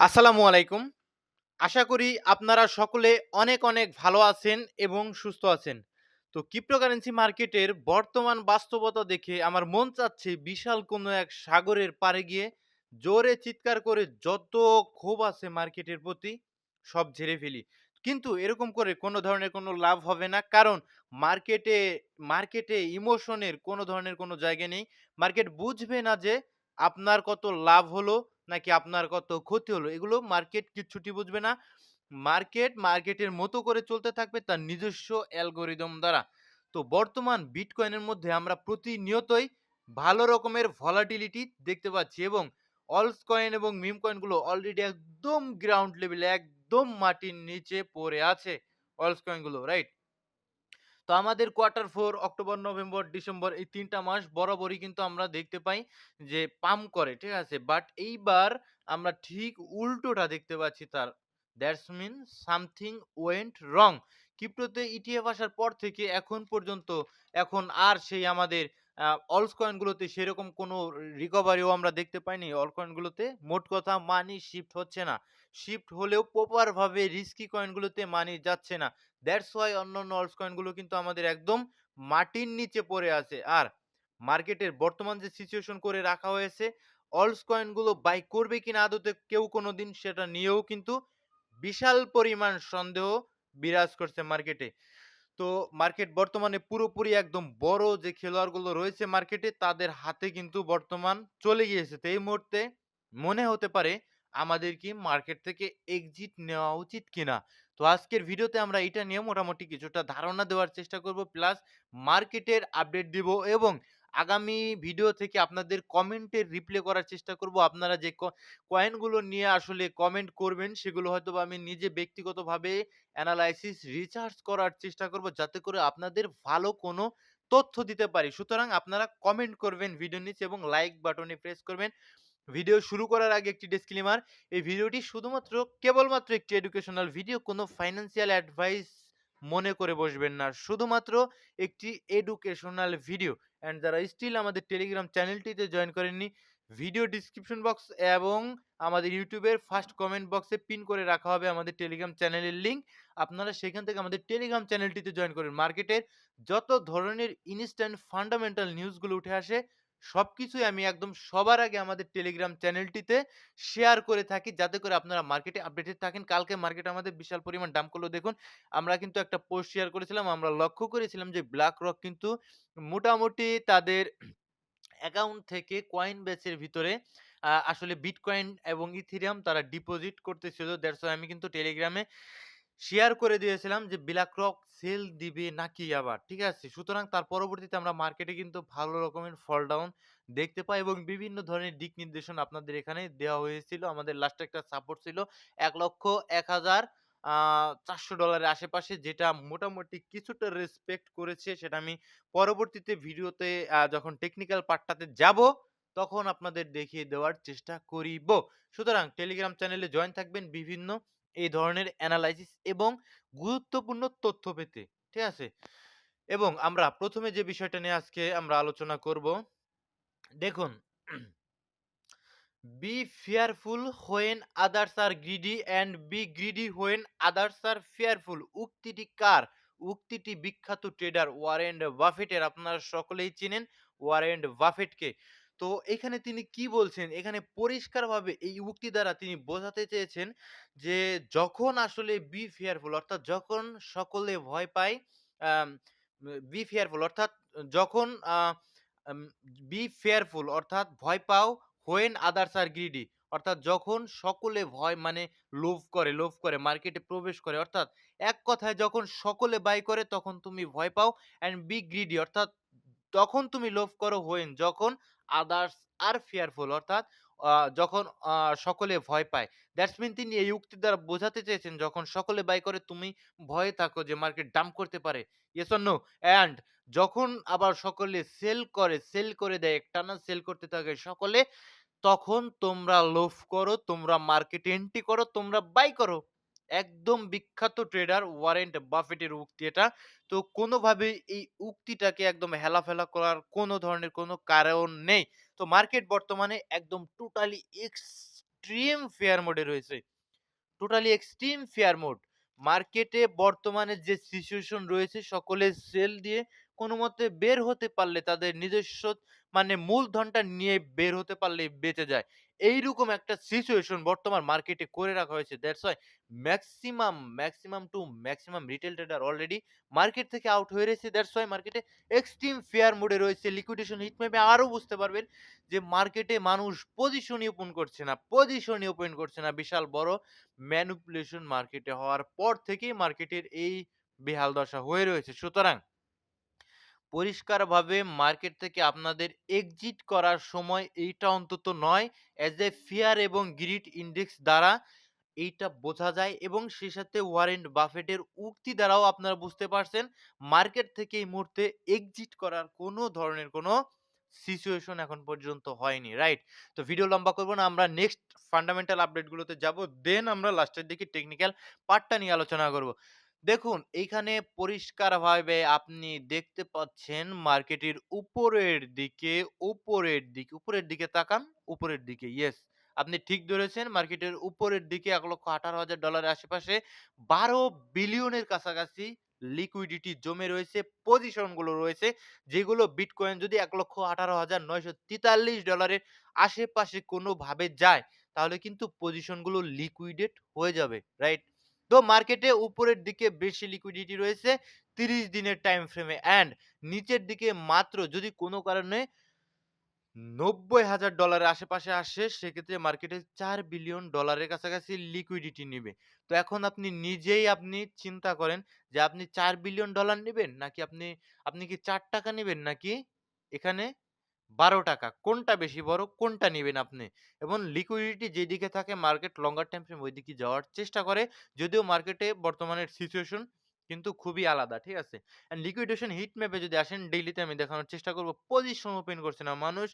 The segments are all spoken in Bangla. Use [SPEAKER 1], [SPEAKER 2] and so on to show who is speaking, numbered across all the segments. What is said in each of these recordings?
[SPEAKER 1] আসসালামু আলাইকুম। আশা করি আপনারা সকলে অনেক, অনেক ভালো আছেন এবং সুস্থ আছেন। তো ক্রিপ্টোকারেন্সি মার্কেটের বর্তমান বাস্তবতা দেখে আমার মন চাচ্ছে বিশাল কোনো এক সাগরের পাড়ে গিয়ে জোরে চিৎকার করে যত ক্ষোভ আছে মার্কেটের প্রতি সব ঝেড়ে ফেলি। কিন্তু এরকম করে কোনো ধরনের কোনো লাভ হবে না। কারণ মার্কেটে মার্কেটে ইমোশনের কোনো ধরনের কোনো জায়গা নেই। মার্কেট বুঝবে না যে আপনার কত লাভ হলো নাকি আপনার কত ক্ষতি হলো। এগুলো মার্কেট কিচ্ছুটি বুঝবে না। মার্কেটের মতো করে চলতে থাকবে তার নিজস্ব অ্যালগরিদম দ্বারা। তো বর্তমান বিটকয়েনের মধ্যে আমরা প্রতিনিয়তই ভালো রকমের ভলাটিলিটি দেখতে পাচ্ছি এবং অলস কয়েন এবং মিম কয়েনগুলো অলরেডি একদম গ্রাউন্ড লেভেলে একদম মাটির নিচে পড়ে আছে অলস কয়েনগুলো, রাইট? তো আমাদের কোয়ার্টার 4 অক্টোবর, নভেম্বর, ডিসেম্বর এই ৩ টা মাস বরাবরই কিন্তু আমরা দেখতে পাই যে পাম্প করে, ঠিক আছে? বাট এইবার আমরা ঠিক উল্টোটা দেখতে পাচ্ছি তার। That's mean something went wrong. ক্রিপ্টোতে ইটিএফ আসার পর থেকে এখন পর্যন্ত এখন আর সেই আমাদের অলস কয়েনগুলোতে সেরকম কোনো রিকভারিও আমরা দেখতে পাইনি। অল্ট কয়েনগুলোতে মোট কথা মানি শিফট হচ্ছে না। শিফট হলেও প্রপার ভাবে রিস্কি কয়েনগুলোতে মানি যাচ্ছে না। দ্যাটস ওয়াই অন্যান্য অলস কয়েনগুলো কিন্তু আমাদের একদম মাটির নিচে পড়ে আছে। আর মার্কেটের বর্তমান যে সিচুয়েশন করে রাখা হয়েছে, অলস কয়েনগুলো বাই করবে কিনা আদতে কেউ কোনোদিন সেটা নিয়েও কিন্তু বিশাল পরিমাণ সন্দেহ বিরাজ করছে মার্কেটে। তো মার্কেট বর্তমানে পুরোপুরি একদম বড় যে খেলোয়াড়গুলো রয়েছে মার্কেটে তাদের হাতে কিন্তু বর্তমান চলে গিয়েছে। তো এই মুহূর্তে মনে হতে পারে আমাদের কি মার্কেট থেকে এক্সিট নেওয়া উচিত কিনা? তো আজকের ভিডিওতে আমরা এটা নিয়ে মোটামুটি কিছুটা ধারণা দেওয়ার চেষ্টা করব। প্লাস মার্কেটের আপডেট দিব এবং আগামী ভিডিও থেকে আপনাদের কমেন্টের রিপ্লাই করার চেষ্টা করব। আপনারা যে কয়েনগুলো নিয়ে আসলে কমেন্ট করবেন সেগুলো হয়তোবা আমি নিজে ব্যক্তিগতভাবে অ্যানালাইসিস রিসার্চ করার চেষ্টা করব যাতে করে আপনাদের ভালো কোনো তথ্য দিতে পারি। সুতরাং আপনারা কমেন্ট করবেন ভিডিওর নিচে এবং লাইক বাটনে প্রেস করবেন। ভিডিও শুরু করার আগে একটি ডিসক্লেমার, এই ভিডিওটি শুধুমাত্র কেবলমাত্র একটি এডুকেশনাল ভিডিও, কোনো ফাইন্যান্সিয়াল অ্যাডভাইস মনে করে বসবেন না। শুধুমাত্র একটি এডুকেশনাল ভিডিও। অ্যান্ড যারা স্টিল আমাদের টেলিগ্রাম চ্যানেলটিতে জয়েন করেননি, ভিডিও ডিসক্রিপশন বক্স এবং আমাদের ইউটিউবের ফার্স্ট কমেন্ট বক্সে পিন করে রাখা হবে আমাদের টেলিগ্রাম চ্যানেলের লিঙ্ক। আপনারা সেখান থেকে আমাদের টেলিগ্রাম চ্যানেলটিতে জয়েন করেন। মার্কেটের যত ধরনের ইনস্ট্যান্ট ফান্ডামেন্টাল নিউজগুলো উঠে আসে সবকিছুই আমি একদম সবার আগে আমাদের টেলিগ্রাম চ্যানেলটিতে শেয়ার করে থাকি যাতে করে আপনারা মার্কেটে আপডেটেড থাকেন। কালকে মার্কেট আমাদের বিশাল পরিমাণ ডাম্প করলো দেখুন। আমরা কিন্তু একটা পোস্ট শেয়ার করেছিলাম। আমরা লক্ষ্য করেছিলাম যে BlackRock কিন্তু মোটামুটি তাদের অ্যাকাউন্ট থেকে Coinbase এর ভিতরে আসলে বিটকয়েন এবং ইথেরিয়াম তারা ডিপোজিট করতেছিল। দ্যাটস ওয়াই আমি কিন্তু টেলিগ্রামে শেয়ার করে দিয়েছিলাম যে BlackRock সেল দিবে নাকি আবার। ঠিক আছে? সুতরাং তার পরবর্তীতে আমরা মার্কেটে কিন্তু ভালো রকমের ফল ডাউন দেখতে পাই এবং বিভিন্ন ধরনের দিক নির্দেশনা আপনাদের এখানে দেওয়া হয়েছিল। আমাদের লাস্টে একটা সাপোর্ট ছিল $1,01,000 $400 এর আশেপাশে, যেটা মোটামুটি কিছুটা রেসপেক্ট করেছে। সেটা আমি পরবর্তীতে ভিডিওতে যখন টেকনিক্যাল পার্টটাতে যাব, তখন আপনাদের দেখিয়ে দেওয়ার চেষ্টা করিব। সুতরাং টেলিগ্রাম চ্যানেলে জয়েন থাকবেন বিভিন্ন এই ধরনের এনালাইসিস এবং গুরুত্বপূর্ণ তথ্য পেতে। ঠিক আছে? এবং আমরা ১ম এ যে বিষয়টা নিয়ে আজকে আমরা আলোচনা করব, দেখুন, be fearful when others are greedy and be greedy when others are fearful. উক্তিটি কার? উক্তিটি বিখ্যাত ট্রেডার ওয়ারেন বাফেটের। আপনারা সকলেই চিনেন ওয়ারেন বাফেটকে। তো এখানে তিনি কি বলছেন? এখানে পরিষ্কারভাবে এই উক্তি দ্বারা তিনি বোঝাতে চেয়েছেন যে যখন আসলে বি ফেয়ারফুল অর্থাৎ যখন সকলে ভয় পায়, আম বি ফেয়ারফুল অর্থাৎ যখন আম বি ফেয়ারফুল অর্থাৎ ভয় পাও হোয়েন আদার্স আর গ্রিডি, অর্থাৎ যখন সকলে ভয় মানে লোভ করে মার্কেটে প্রবেশ করে, অর্থাৎ এক কথায় যখন সকলে বাই করে তখন তুমি ভয় পাও। অ্যান্ড বি গ্রিডি অর্থাৎ তখন তুমি লোভ করো হোয়েন যখন আদার্স আর ফিয়ারফুল অর্থাৎ যখন সকলে ভয় পায়। দ্যাটস মিন তিনি এই উক্তির দ্বারা বোঝাতে চেয়েছেন যখন সকলে বাই করে তুমি ভয়ে থাকো যে মার্কেট ডাম্প করতে পারে। Yes or no? অ্যান্ড যখন আবার সকলে সেল করে দেয়, একটানা সেল করতে থাকে সকলে, তখন তোমরা লোভ করো, তোমরা মার্কেটে এন্ট্রি করো, তোমরা বাই করো। একদম বিখ্যাত ট্রেডার ওয়ারেন্ট বাফেটের উক্তি এটা। তো কোনোভাবেই এই উক্তিটাকে একদম হেলাফেলা করার কোনো ধরনের কোনো কারণ নেই। তো মার্কেট বর্তমানে একদম টোটালি এক্সট্রিম ফেয়ার মোডে রয়েছে। Totally extreme fear mode. মার্কেটে বর্তমানে যে সিচুয়েশন রয়েছে সকলে সেল দিয়ে কোনমতে বের হতে পারলে তাদের নিজস্ব মানে মূলধনটা নিয়ে বের হতে পারলেই বেঁচে যায়। এইরকম একটা সিচুয়েশন বর্তমান মার্কেটে করে রাখা হয়েছে। That's why maximum to maximum retail trader already market থেকে আউট হয়ে রয়েছে। দ্যাটস হোয়াই মার্কেটে এক্সট্রিম ফেয়ার মোডে রয়েছে। লিকুইডেশন হিট ম্যাপে আরো বুঝতে পারবেন যে মার্কেটে মানুষ পজিশনই ওপেন করছে না। বিশাল বড় ম্যানিপুলেশন মার্কেটে হওয়ার পর থেকেই মার্কেটের এই বেহাল দশা হয়ে রয়েছে। সুতরাং পরিষ্কারভাবে মার্কেট থেকে আপনাদের এক্সিট করার সময় এইটা অন্তত নয়। অ্যাজ এ ফিয়ার এবং গ্রিড ইনডেক্স দ্বারা এইটা বোঝা যায় এবং সেই সাথে ওয়ারেন বাফেটের উক্তি দ্বারাও আপনারা বুঝতে পারছেন মার্কেট থেকে এই মুহূর্তে এক্সিট করার কোনো ধরনের কোনো সিচুয়েশন এখন পর্যন্ত হয়নি, রাইট? তো ভিডিও লম্বা করব না, আমরা নেক্সট ফান্ডামেন্টাল আপডেটগুলোতে যাব, দেন আমরা লাস্টের দিকে টেকনিক্যাল পার্টটা নিয়ে আলোচনা করব। দেখুন এইখানে পরিষ্কারভাবে আপনি দেখতে পাচ্ছেন মার্কেটের উপরের দিকে তাকান, উপরের দিকে, ইয়েস, আপনি ঠিক ধরেছেন, মার্কেটের উপরের দিকে $1,18,000 আশেপাশে 12 বিলিয়নের কাছাকাছি লিকুইডিটি জমে রয়েছে, পজিশনগুলো রয়েছে, যেগুলো বিটকয়েন যদি $1,18,943 আশেপাশে কোনোভাবে যায়, তাহলে কিন্তু পজিশনগুলো লিকুইডেট হয়ে যাবে, রাইট? তো মার্কেটে উপরের দিকে বেশি লিকুইডিটি রয়েছে 30 দিনের টাইম ফ্রেমে, অ্যান্ড নিচের দিকে মাত্র যদি কোনো কারণে $90,000 এর আশেপাশে আসে, সেক্ষেত্রে মার্কেটে $4 বিলিয়ন কাছাকাছি লিকুইডিটি নিবে। তো এখন আপনি নিজেই চিন্তা করেন যে আপনি $4 বিলিয়ন নিবেন নাকি আপনি কি ৳4 নিবেন নাকি এখানে ৳12, কোনটা বেশি বড়? কোনটা নিবেন আপনি? এবং লিকুইডিটি যেদিকে থাকে মার্কেট লঙ্গার টাইম ফ্রেম ওইদিকে যাওয়ার চেষ্টা করে। যদিও মার্কেটে বর্তমানের সিচুয়েশন কিন্তু খুবই আলাদা। ঠিক আছে? অ্যান্ড লিকুইডেশন হিট ম্যাপে যদি আসেন, ডেইলিতে আমি দেখানোর চেষ্টা করব। পজিশন ওপেন করছে না। মানুষ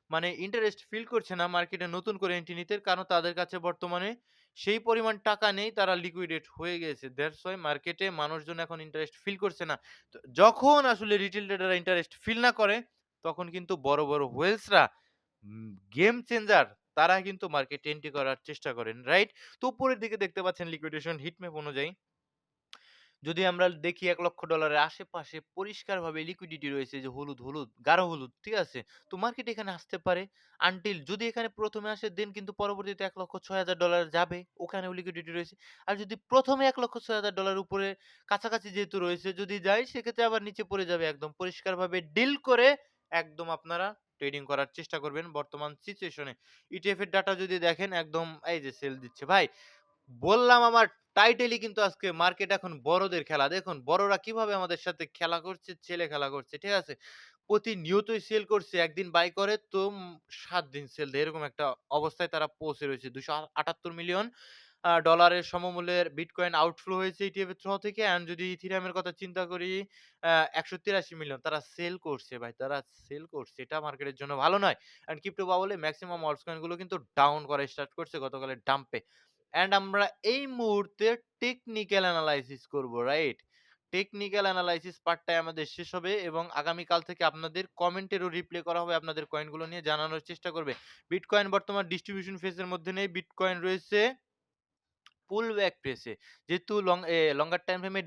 [SPEAKER 1] মানে ইন্টারেস্ট ফিল করছে না মার্কেটে নতুন করে এন্ট্রি নিতে। কারণ তাদের কাছে বর্তমানে সেই পরিমাণ টাকা নেই, তারা লিকুইডেট হয়ে গেছে। দ্যাটস হোয়াই মার্কেটে মানুষজন এখন ইন্টারেস্ট ফিল করছে না। তো যখন আসলে রিটেল ট্রেডাররা ইন্টারেস্ট ফিল না করে, তখন কিন্তু বড়, বড় হোয়েলসরা গেম চেঞ্জার, তারা কিন্তু মার্কেটে এন্ট্রি করার চেষ্টা করেন, রাইট? তো উপরের দিকে দেখতে পাচ্ছেন লিকুইডেশন হিট ম্যাপ অনুযায়ী যদি আমরা দেখি $1,00,000 এর আশেপাশে পরিষ্কারভাবে লিকুইডিটি রয়েছে, যে হলুদ, গাঢ় হলুদ, ঠিক আছে? তো মার্কেট এখানে আসতে পারে আনটিল যদি এখানে ১ম এ আসে, দেন কিন্তু পরবর্তীতে $1,06,000 যাবে। ওখানেও লিকুইডিটি রয়েছে। আর যদি ১ম এ $1,06,000 উপরে কাছাকাছি যেহেতু রয়েছে, যদি যায় সেক্ষেত্রে আবার নিচে পড়ে যাবে একদম। পরিষ্কারভাবে ডিল করে একদম আপনারা ট্রেডিং করার চেষ্টা করবেন বর্তমান সিচুয়েশনে। ইটিএফ এর ডাটা যদি দেখেন একদম এই যে সেল দিচ্ছে। ভাই বললাম আমার টাইটেলই কিন্তু আজকে মার্কেট এখন বড়দের খেলা। দেখুন বড়রা কিভাবে আমাদের সাথে খেলা করছে, ছেলে খেলা করছে। ঠিক আছে? প্রতিনিয়তই সেল করছে। একদিন বাই করে তো ৭ দিন সেল দেয়। এরকম একটা অবস্থায় তারা পৌঁছে রয়েছে। $278 মিলিয়ন ডলারের সমমূল্যের বিটকয়েন আউটফ্লো হয়েছে ইটিএফ এর থ্রো থেকে। অ্যান্ড যদি ইথেরিয়াম এর কথা চিন্তা করি ১৮৩ মিলিয়ন তারা সেল করছে ভাই। তারা সেল করছে। এটা মার্কেটের জন্য ভালো নয়। অ্যান্ড ক্রিপ্টো বাবলে মেক্সিমাম অল্টস কয়েন গুলো কিন্তু ডাউন করা স্টার্ট করছে গতকালের ডাম্পে। অ্যান্ড আমরা এই মুহূর্তে টেকনিক্যাল অ্যানালাইসিস করব, রাইট? টেকনিক্যাল অ্যানালাইসিস পার্টটাই আমাদের শেষ হবে এবং আগামীকাল থেকে আপনাদের কমেন্টেরও রিপ্লাই করা হবে, আপনাদের কয়েনগুলো নিয়ে জানানোর চেষ্টা করবে। বিটকয়েন বর্তমান ডিস্ট্রিবিউশন ফেজের মধ্যে নেই। বিটকয়েন রয়েছে পুল ব্যাক ফেজে। যেহেতু লঙ্গার টাইম ফ্রেমে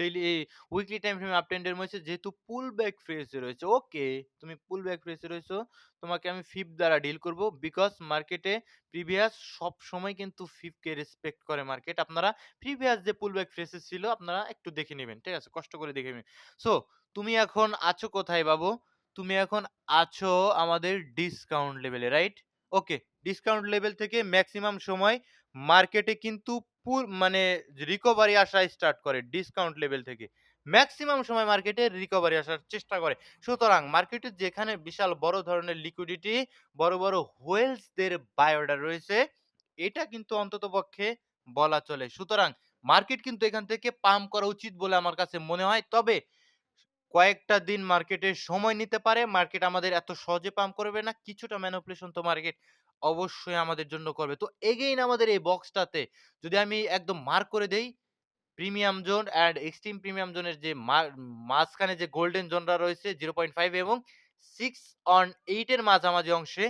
[SPEAKER 1] উইকলি টাইম ফ্রেমে আপ ট্রেন্ড এর মধ্যে যেহেতু পুল ব্যাক ফেজে রয়েছে। ওকে, তুমি পুল ব্যাক ফেজে রয়েছো। তোমাকে আমি ফিব দ্বারা ডিল করব। বিকজ মার্কেটে প্রিভিয়াস সবসময় কিন্তু ফিবকে রেসপেক্ট করে মার্কেট। আপনারা প্রিভিয়াস যে পুল ব্যাক ফেজেস ছিল আপনারা একটু দেখে নিবেন। ঠিক আছে? কষ্ট করে দেখে নিবেন। সো তুমি এখন আছো কোথায় বাবু? তুমি এখন আছো আমাদের ডিসকাউন্ট লেভেলে, রাইট? ওকে, ডিসকাউন্ট লেভেল থেকে মেক্সিমাম সময় মার্কেটে কিন্তু মানে রিকভারি আসা স্টার্ট করে ডিসকাউন্ট লেভেল থেকে। মেক্সিমাম সময় মার্কেটে রিকভারি আসার চেষ্টা করে। সুতরাং মার্কেটে যেখানে বিশাল বড় ধরনের লিকুইডিটি, বড়, বড় হোয়েলস দের বাই অর্ডার রয়েছে, এটা কিন্তু অন্ততপক্ষে বলা চলে। সুতরাং মার্কেট কিন্তু এখান থেকে পাম্প করা উচিত বলে আমার কাছে মনে হয়। তবে কয়েকটা দিন মার্কেটে সময় নিতে পারে। মার্কেট আমাদের এত সহজে পাম্প করবে না। কিছুটা ম্যানিপুলেশন তো মার্কেট অবশ্যই আমাদের জন্য করবে। তো এগেইন আমাদের এই বক্সটাতে যদি আমি একদম মার্ক করে দেই, premium zone and extreme premium জোনের যে মাঝখানে যে গোল্ডেন জোনটা রয়েছে 0.5 এবং 6 অন 8 এর মাঝামাঝি অংশে,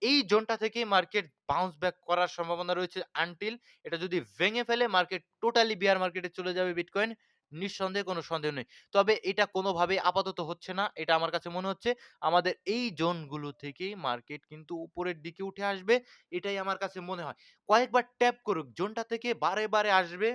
[SPEAKER 1] এই জোনটা থেকেই মার্কেট বাউন্স ব্যাক করার সম্ভাবনা রয়েছে আনটিল এটা যদি ভেঙে ফেলে মার্কেট টোটালি বিয়ার মার্কেটে চলে যাবে বিটকয়েন নিঃসন্দেহে কোনো সন্দেহ নেই। তবে এটা কোনোভাবেই আপাতত হচ্ছে না। এটা আমার কাছে মনে হচ্ছে আমাদের এই জোনগুলো থেকেই মার্কেট কিন্তু উপরের দিকে উঠে আসবে। এটাই আমার কাছে মনে হয়। কয়েকবার ট্যাপ করুক, জোনটা থেকে বারে, বারে আসবে,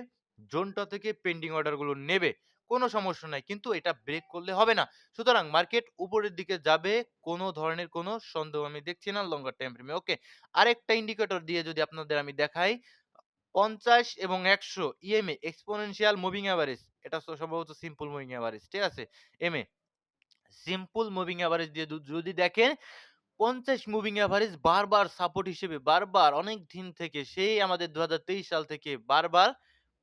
[SPEAKER 1] জোনটা থেকে পেন্ডিং অর্ডার গুলো নেবে। কোনো সমস্যা নাই। কিন্তু এটা ব্রেক করলে হবে না। সুতরাং মার্কেট উপরের দিকে যাবে, কোনো ধরনের কোনো সন্দেহ আমি দেখছি না লঙ্গার টাইম ফ্রেমে। ওকে। আরেকটা ইন্ডিকেটর দিয়ে যদি আপনাদের আমি দেখাই ৫০ এবং ১০০ ইএমএ এক্সপোনেনশিয়াল মুভিং এভারেজ এটা সম্ভবত সিম্পল মুভিং এভারেজ। ঠিক আছে? এমএ সিম্পল মুভিং এভারেজ দিয়ে যদি দেখেন ৫০ মুভিং এভারেজ বারবার সাপোর্ট হিসেবে বারবার অনেক দিন থেকে সেই আমাদের ২০২৩ সাল থেকে বারবার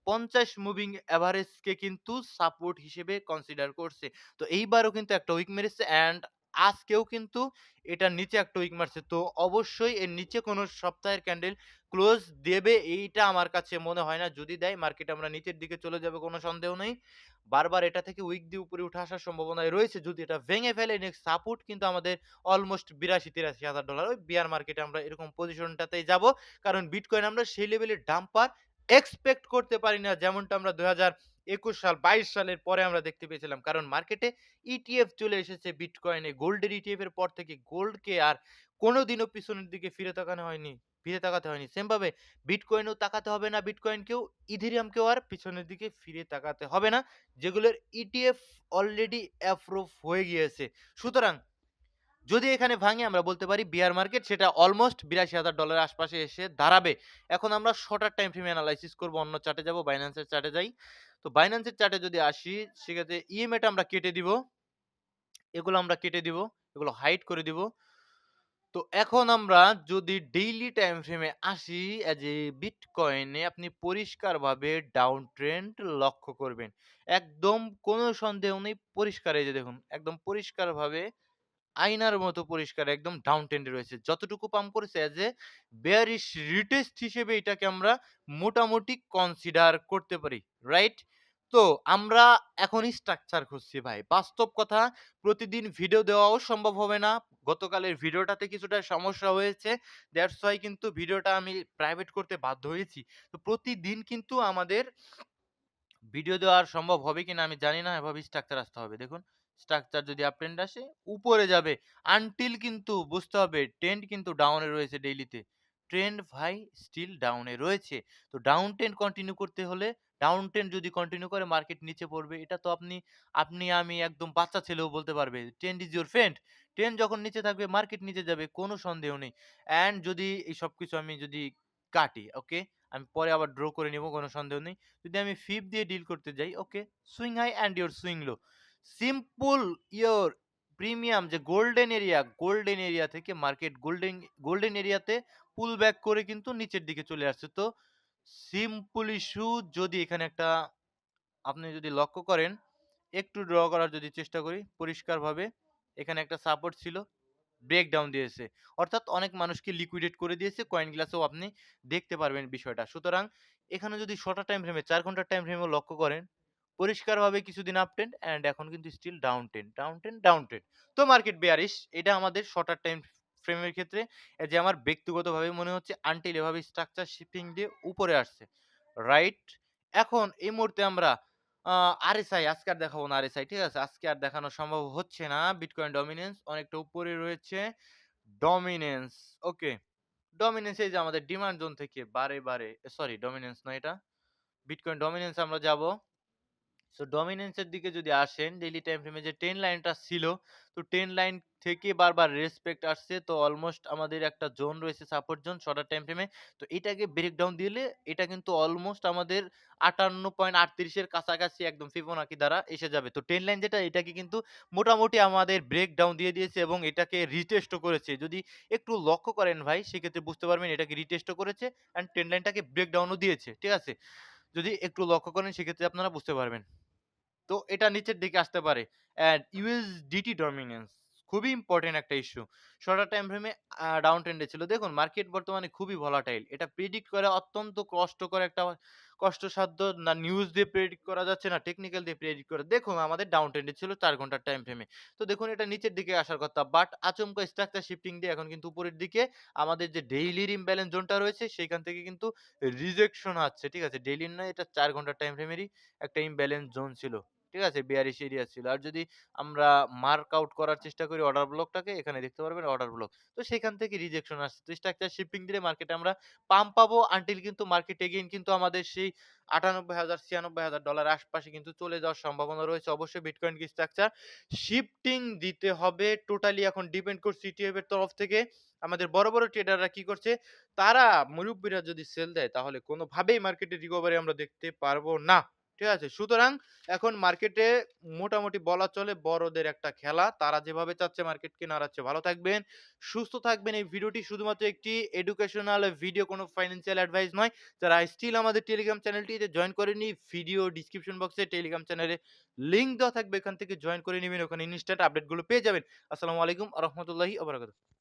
[SPEAKER 1] ৫০ মুভিং এভারেজকে কিন্তু সাপোর্ট হিসেবে কনসিডার করছে। তো এইবারও কিন্তু একটা উইক মেরেছে অ্যান্ড আজকেও কিন্তু এটার নিচে একটা উইক মারছে। তো অবশ্যই এর নিচে কোনো সপ্তাহের ক্যান্ডেল ক্লোজ দেবে এইটা আমার কাছে মনে হয় না। যদি দেয় মার্কেট আমরা নিচের দিকে চলে যাবে কোনো সন্দেহ নেই। বারবার এটা থেকে উইক দিয়ে উপরে উঠে আসার সম্ভাবনায় রয়েছে। যদি এটা ভেঙে ফেলে নেক্সট সাপোর্ট কিন্তু আমাদের অলমোস্ট ৮২-৮৩ হাজার ডলার। ওই বিয়ার মার্কেটে আমরা এরকম পজিশনটাতেই যাবো। কারণ বিটকয়েন আমরা সেই লেভেলের ডাম্পার এক্সপেক্ট করতে পারি না যেমনটা আমরা ২০২১ সাল ২২ সালের পরে আমরা দেখতে পেয়েছিলাম। কারণ মার্কেটে ইটিএফ চলে এসেছে বিটকয়েনে। গোল্ডের ইটিএফ এর পর থেকে গোল্ডকে আর কোনদিনও পিছনের দিকে ফিরে তাকাতে হয়নি। সেম ভাবে বিটকয়েনেও তাকাতে হবে না বিটকয়েনকেও, ইথেরিয়ামকেও আর পিছনের দিকে ফিরে তাকাতে হবে না। যেগুলোর ইটিএফ অলরেডি অ্যাপ্রুভ হয়ে গিয়েছে। সুতরাং যদি এখানে ভাঙে আমরা বলতে পারি বিয়ার মার্কেট সেটা অলমোস্ট $৮২,০০০ আশপাশে এসে দাঁড়াবে। এখন আমরা শর্টার টাইম ফ্রেম এনালাইসিস করব। অন্য চার্টে যাব, বাইন্যান্স এর চার্টে যাই। তো বাইন্যান্স এর চার্টে যদি আসি সেক্ষেত্রে ইএমএ টা আমরা কেটে দিব। এগুলো আমরা কেটে দিব। এগুলো হাইড করে দিব। তো এখন আমরা যদি ডেইলি টাইম ফ্রেমে আসি এজ এ বিটকয়েনে আপনি পরিষ্কারভাবে ডাউন ট্রেন্ড লক্ষ্য করবেন। একদম কোনো সন্দেহ নেই পরিষ্কার এই যে দেখুন একদম পরিষ্কারভাবে আয়নার মতো পরিষ্কার একদম ডাউন ট্রেন্ডে রয়েছে। যতটুকু পাম্প করেছে এজ এ বেয়ারিশ রিটেস্ট হিসেবে এটাকে আমরা মোটামুটি কনসিডার করতে পারি। রাইট? তো আমরা এখনই স্ট্রাকচার খুঁজছি ভাই। বাস্তব কথা প্রতিদিন ভিডিও দেওয়াও সম্ভব হবে না। গতকালের ভিডিওটাতে কিছুটা সমস্যা হয়েছে। দ্যাটস হোয়াই কিন্তু ভিডিওটা আমি প্রাইভেট করতে বাধ্য হয়েছি। তো প্রতিদিন কিন্তু আমাদের ভিডিও দেওয়া আর সম্ভব হবে কিনা আমি জানি না। এভাবে স্ট্রাকচার আসতে হবে। দেখুন স্ট্রাকচার যদি আপ ট্রেন্ড আসে উপরে যাবে। আনটিল কিন্তু বুঝতে হবে ট্রেন্ড কিন্তু ডাউনে রয়েছে ডেইলিতে। ট্রেন্ড ভাই স্টিল ডাউনে রয়েছে। তো ডাউন ট্রেন্ড কন্টিনিউ করতে হলে ডাউন ট্রেন্ড যদি কন্টিনিউ করে মার্কেট নিচে পড়বে। এটা তো আপনি আমি একদম বাচ্চা ছেলেও বলতে পারবে। Trend is your friend. Trend যখন নিচে থাকবে মার্কেট নিচে যাবে কোনো সন্দেহ নেই। অ্যান্ড যদি এই সবকিছু আমি যদি কাটি, ওকে? আমি পরে আবার ড্র করে নিব কোনো সন্দেহ নেই। যদি আমি ফিব দিয়ে ডিল করতে যাই, okay, swing high and your swing low. Simple your premium যে গোল্ডেন এরিয়া থেকে মার্কেট গোল্ডেন এরিয়াতে পুল ব্যাক করে কিন্তু নিচের দিকে চলে আসছে। তো সিম্পল ইস্যু যদি এখানে একটা আপনি যদি লক্ষ্য করেন, একটু ড্র করার যদি চেষ্টা করি পরিষ্কারভাবে, এখানে একটা সাপোর্ট ছিল। ব্রেকডাউন দিয়েছে। অর্থাৎ অনেক মানুষকে লিকুইডেট করে দিয়েছে। কয়েন গ্লাসেও আপনি দেখতে পারবেন বিষয়টা। সুতরাং এখানে যদি শর্টার টাইম ফ্রেমে ৪ ঘন্টার টাইম ফ্রেমেও লক্ষ্য করেন, পরিষ্কারভাবে কিছুদিন আপ ট্রেন্ড অ্যান্ড এখন কিন্তু স্টিল ডাউন ট্রেন্ড। তো মার্কেট বেয়ারিশ এটা আমাদের শর্টার টাইম ফ্রেমের ক্ষেত্রে যে আমার ব্যক্তিগতভাবে মনে হচ্ছে আনটিল এভাবে স্ট্রাকচার শিফটিং দিয়ে উপরে আসছে। রাইট? এখন এই মুহূর্তে আমরা আরএসআই আজকে আর দেখাবো না আরএসআই, ঠিক আছে? আজকে আর দেখানো সম্ভব হচ্ছে না। বিটকয়েন ডমিন্যান্স অনেকটা উপরে রয়েছে। ডমিন্যান্স, ওকে। ডমিন্যান্স এই যে আমাদের ডিমান্ড জোন থেকে বারে সরি ডমিন্যান্স নয় এটা। বিটকয়েন ডমিন্যান্স আমরা যাবো। সো ডমিনেন্স এর দিকে যদি আসেন ডেইলি টাইম ফ্রেমে যে ট্রেন্ড লাইনটা ছিল, তো ট্রেন্ড লাইন থেকে বারবার রেসপেক্ট আসছে। তো অলমোস্ট আমাদের একটা জোন রয়েছে সাপোর্ট জোন শর্টার টাইম ফ্রেমে। তো এটাকে ব্রেকডাউন দিলে এটা কিন্তু অলমোস্ট আমাদের ৫৮.৩৮ এর কাছাকাছি একদম ফিবোনাকি দ্বারা এসে যাবে। তো ট্রেন্ড লাইন যেটা এটাকে কিন্তু মোটামুটি আমাদের ব্রেকডাউন দিয়ে দিয়েছে এবং এটাকে রিটেস্টও করেছে। যদি একটু লক্ষ্য করেন ভাই সেক্ষেত্রে বুঝতে পারবেন এটাকে রিটেস্টও করেছে অ্যান্ড ট্রেন্ড লাইনটাকে ব্রেকডাউনও দিয়েছে। ঠিক আছে? যদি একটু লক্ষ্য করেন সেক্ষেত্রে আপনারা বুঝতে পারবেন। তো এটা নিচের দিকে আসতে পারে। অ্যান্ড ইউএসডিটি ডমিন্যান্স খুবই ইম্পোর্টেন্ট একটা ইস্যু। শর্টার টাইম ফ্রেমে ডাউন ট্রেন্ডে ছিল। দেখুন মার্কেট বর্তমানে খুবই ভলাটাইল। এটা প্রেডিক্ট করা অত্যন্ত কষ্টকর একটা কষ্টসাধ্য, না নিউজ দিয়ে প্রেডিক্ট করা যাচ্ছে, না টেকনিক্যাল দিয়ে প্রেডিক্ট করা। দেখুন আমাদের ডাউন ট্রেন্ডে ছিল ৪ ঘন্টার টাইম ফ্রেমে। তো দেখুন এটা নিচের দিকে আসার কথা। বাট আচমকা স্ট্রাকচার শিফটিং দিয়ে এখন কিন্তু উপরের দিকে আমাদের যে ডেইলির ইমব্যালেন্স জোনটা রয়েছে সেখান থেকে কিন্তু রিজেকশন আসছে। ঠিক আছে? ডেইলির নয়, এটা ৪ ঘন্টার টাইম ফ্রেমেরই একটা ইমব্যালেন্স জোন ছিল। ঠিক আছে? বেয়ারিশ এরিয়া ছিল। আর যদি আমরা মার্ক আউট করার চেষ্টা করি অর্ডার ব্লকটাকে, এখানে দেখতে পারবেন অর্ডার ব্লক। তো সেখান থেকে রিজেকশন আসছে। তো স্ট্রাকচার শিফটিং দিলে মার্কেটে আমরা পাম্প পাবো আনটিল কিন্তু মার্কেট এগেইন কিন্তু আমাদের সেই ৯৮,০০০ ৯৬,০০০ ডলার আশপাশে কিন্তু চলে যাওয়ার সম্ভাবনা রয়েছে। অবশ্যই বিটকয়েন কি স্ট্রাকচার শিফটিং দিতে হবে। টোটালি এখন ডিপেন্ড করছে ইটিএফ এর তরফ থেকে। আমাদের বড়, বড় ট্রেডাররা কি করছে? তারা মুরুব্বিরা যদি সেল দেয় তাহলে কোনোভাবেই মার্কেটে রিকভারি আমরা দেখতে পারবো না। ঠিক আছে? সুতরাং এখন মার্কেটে মোটামুটি বলা চলে বড়দের একটা খেলা। তারা যেভাবে চাচ্ছে মার্কেটকে নাড়াচ্ছে। ভালো থাকবেন, সুস্থ থাকবেন। এই ভিডিওটি শুধুমাত্র একটি এডুকেশনাল ভিডিও, কোনো ফাইন্যান্সিয়াল অ্যাডভাইস নয়। যারা স্টিল আমাদের টেলিগ্রাম চ্যানেলটিতে জয়েন করেনি, ভিডিও ডেসক্রিপশন বক্সে টেলিগ্রাম চ্যানেলে লিংক দেওয়া থাকবে। এখান থেকে জয়েন করে নিবেন। ওখানে ইনস্ট্যান্ট আপডেটগুলো পেয়ে যাবেন। আসসালামু আলাইকুম ওয়া রাহমাতুল্লাহি ওয়া বারাকাতুহু।